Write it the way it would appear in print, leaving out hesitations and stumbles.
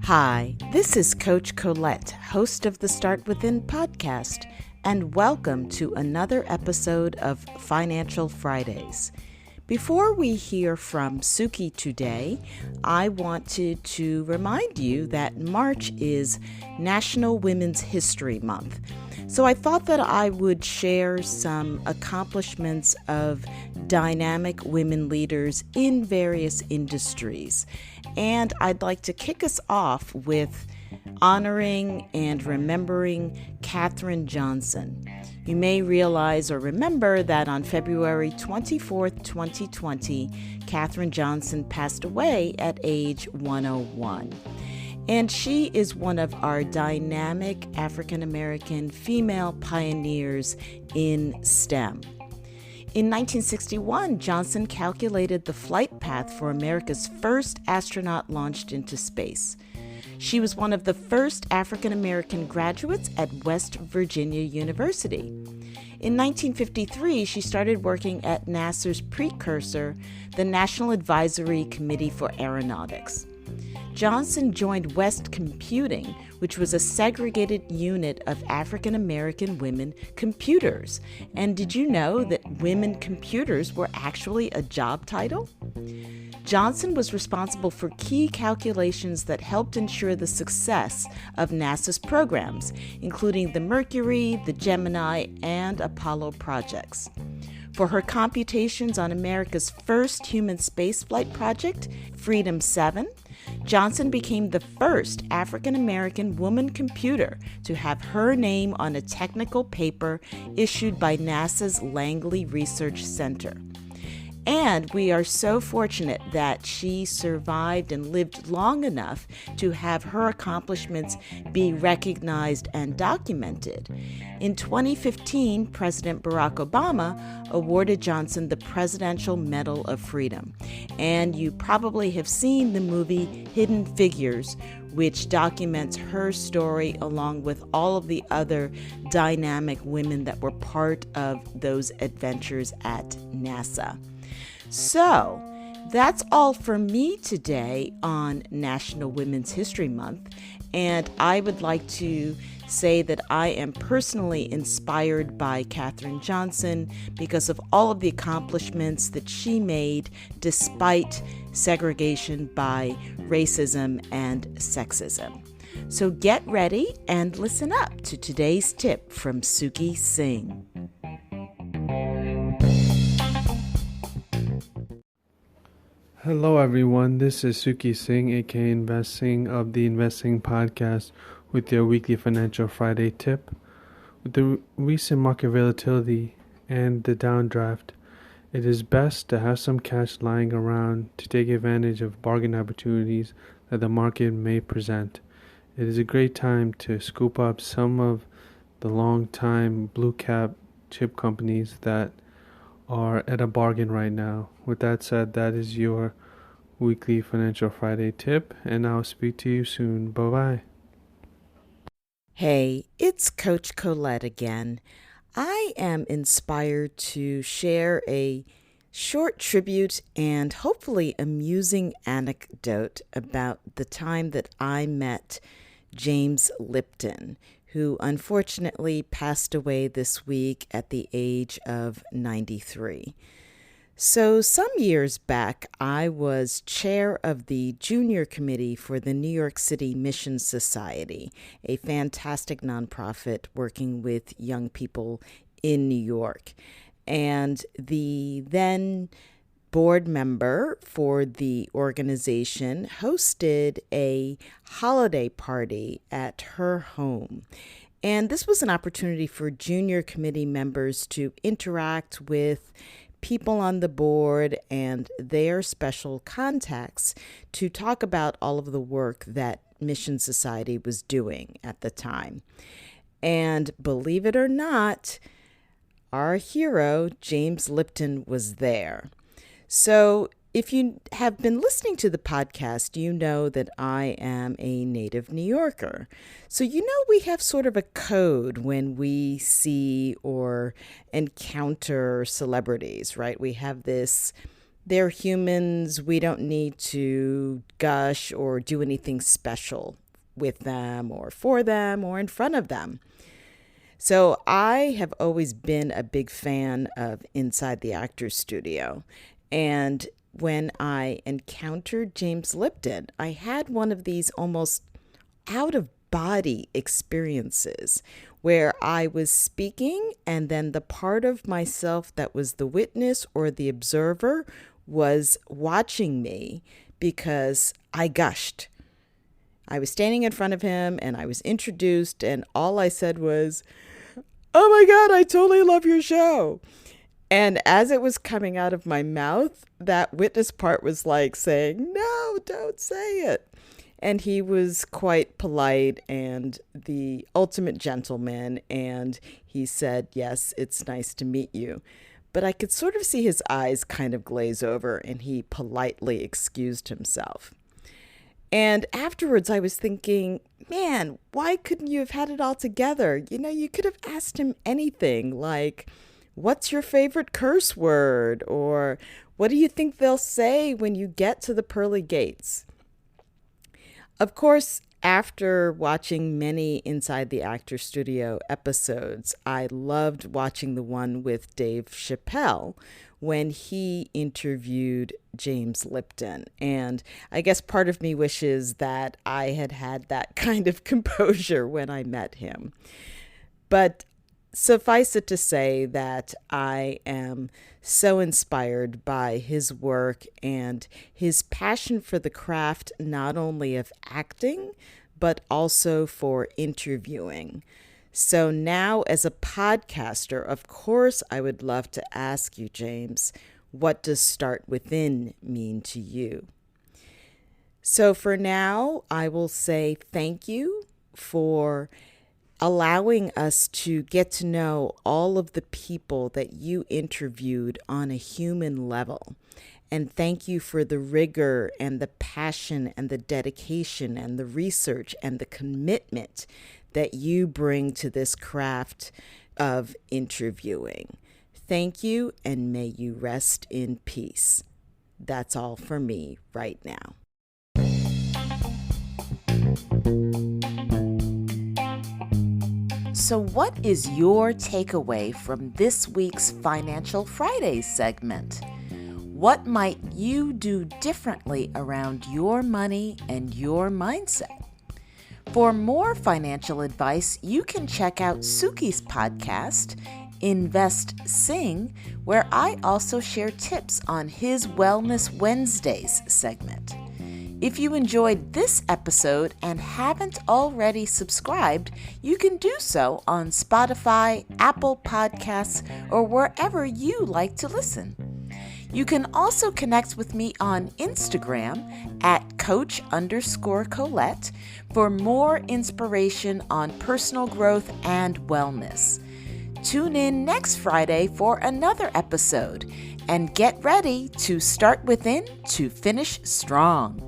Hi, this is Coach Colette, host of the Start Within podcast, and welcome to another episode of Financial Fridays. Before we hear from Sukhtej today, I wanted to remind you that March is National Women's History Month. So I thought that I would share some accomplishments of dynamic women leaders in various industries. And I'd like to kick us off with honoring and remembering Katherine Johnson. You may realize or remember that on February 24th, 2020, Katherine Johnson passed away at age 101. And she is one of our dynamic African-American female pioneers in STEM. In 1961, Johnson calculated the flight path for America's first astronaut launched into space. She was one of the first African-American graduates at West Virginia University. In 1953, she started working at NASA's precursor, the National Advisory Committee for Aeronautics. Johnson joined West Computing, which was a segregated unit of African-American women computers. And did you know that women computers were actually a job title? Johnson was responsible for key calculations that helped ensure the success of NASA's programs, including the Mercury, the Gemini, and Apollo projects. For her computations on America's first human spaceflight project, Freedom 7, Johnson became the first African-American woman computer to have her name on a technical paper issued by NASA's Langley Research Center. And we are so fortunate that she survived and lived long enough to have her accomplishments be recognized and documented. In 2015, President Barack Obama awarded Johnson the Presidential Medal of Freedom. And you probably have seen the movie Hidden Figures, which documents her story along with all of the other dynamic women that were part of those adventures at NASA. So, that's all for me today on National Women's History Month, and I would like to say that I am personally inspired by Katherine Johnson because of all of the accomplishments that she made despite segregation by racism and sexism. So get ready and listen up to today's tip from Singh. Hello everyone, this is Singh, aka Investing of the Investing Podcast with your weekly Financial Friday tip. With the recent market volatility and the downdraft, it is best to have some cash lying around to take advantage of bargain opportunities that the market may present. It is a great time to scoop up some of the long-time blue cap chip companies that are at a bargain right now. With that said, that is your weekly Financial Friday tip, and I'll speak to you soon. Bye-bye. Hey, it's Coach Colette again. I am inspired to share a short tribute and hopefully amusing anecdote about the time that I met James Lipton, who unfortunately passed away this week at the age of 93. So some years back, I was chair of the junior committee for the New York City Mission Society, a fantastic nonprofit working with young people in New York. And the then board member for the organization hosted a holiday party at her home. And this was an opportunity for junior committee members to interact with people on the board and their special contacts to talk about all of the work that Mission Society was doing at the time. And believe it or not, our hero, James Lipton, was there. So if you have been listening to the podcast, you know that I am a native New Yorker. So you know we have sort of a code when we see or encounter celebrities, right? We have this they're humans. We don't need to gush or do anything special with them or for them or in front of them. So I have always been a big fan of Inside the Actors Studio. And when I encountered James Lipton, I had one of these almost out-of-body experiences where I was speaking and then the part of myself that was the witness or the observer was watching me because I gushed. I was standing in front of him and I was introduced and all I said was, "Oh my God, I totally love your show." And as it was coming out of my mouth, that witness part was like saying, "No, don't say it." And he was quite polite and the ultimate gentleman. And he said, "Yes, it's nice to meet you." But I could sort of see his eyes kind of glaze over and he politely excused himself. And afterwards, I was thinking, man, why couldn't you have had it all together? You could have asked him anything like, what's your favorite curse word? Or what do you think they'll say when you get to the pearly gates? Of course, after watching many Inside the Actors Studio episodes, I loved watching the one with Dave Chappelle when he interviewed James Lipton. And I guess part of me wishes that I had had that kind of composure when I met him. But suffice it to say that I am so inspired by his work and his passion for the craft, not only of acting, but also for interviewing. So now, as a podcaster, of course, I would love to ask you, James, what does Start Within mean to you? So for now, I will say thank you for allowing us to get to know all of the people that you interviewed on a human level. And thank you for the rigor and the passion and the dedication and the research and the commitment that you bring to this craft of interviewing. Thank you, and may you rest in peace. That's all for me right now. So what is your takeaway from this week's Financial Fridays segment? What might you do differently around your money and your mindset? For more financial advice, you can check out Suki's podcast, Invest Singh, where I also share tips on his Wellness Wednesdays segment. If you enjoyed this episode and haven't already subscribed, you can do so on Spotify, Apple Podcasts, or wherever you like to listen. You can also connect with me on Instagram at Coach_Colette for more inspiration on personal growth and wellness. Tune in next Friday for another episode and get ready to start within to finish strong.